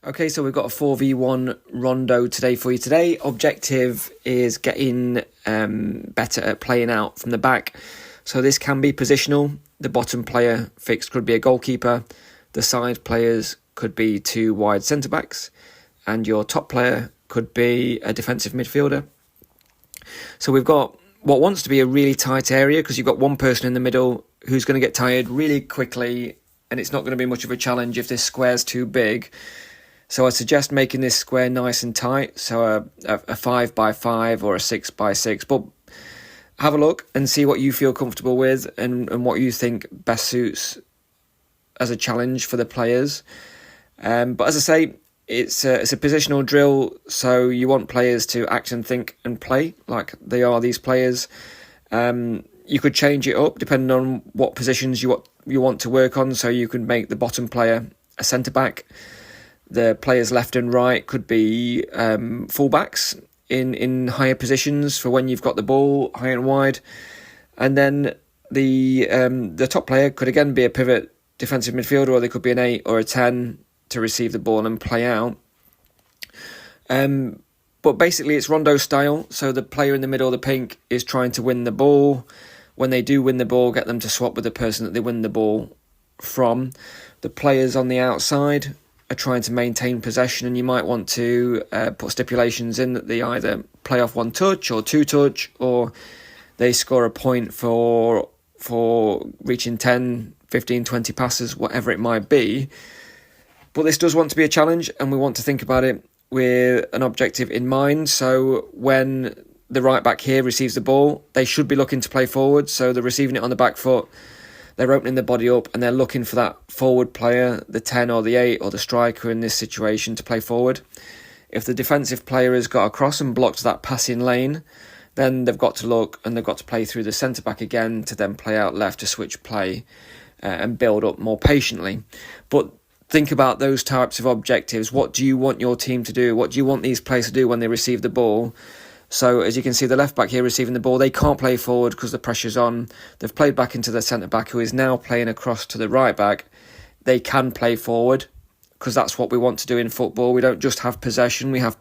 Okay, so we've got a 4v1 Rondo today for you today. Objective is getting better at playing out from the back. So this can be positional. The bottom player fixed could be a goalkeeper. The side players could be two wide centre-backs. And your top player could be a defensive midfielder. So we've got what wants to be a really tight area because you've got one person in the middle who's going to get tired really quickly, and it's not going to be much of a challenge if this square's too big. So I suggest making this square nice and tight, so a 5x5 or a 6x6. But have a look and see what you feel comfortable with and what you think best suits as a challenge for the players. But as I say, it's a positional drill, so you want players to act and think and play like they are these players. You could change it up depending on what positions you want to work on, so you can make the bottom player a centre-back. The players left and right could be full-backs in higher positions for when you've got the ball high and wide. And then the top player could again be a pivot defensive midfielder, or they could be an 8 or a 10 to receive the ball and play out. But basically it's Rondo style, so the player in the middle, the pink, is trying to win the ball. When they do win the ball, get them to swap with the person that they win the ball from. The players on the outside are trying to maintain possession, and you might want to put stipulations in that they either play off one touch or two touch, or they score a point for reaching 10, 15, 20 passes, whatever it might be. But this does want to be a challenge, and we want to think about it with an objective in mind. So when the right back here receives the ball, they should be looking to play forward. So they're receiving it on the back foot, they're opening the body up, and they're looking for that forward player, the 10 or the 8 or the striker in this situation, to play forward. If the defensive player has got across and blocked that passing lane, then they've got to look and they've got to play through the centre-back again to then play out left to switch play and build up more patiently. But think about those types of objectives. What do you want your team to do? What do you want these players to do when they receive the ball? So as you can see, the left back here receiving the ball, they can't play forward because the pressure's on. They've played back into the centre back, who is now playing across to the right back. They can play forward because that's what we want to do in football. We don't just have possession, we have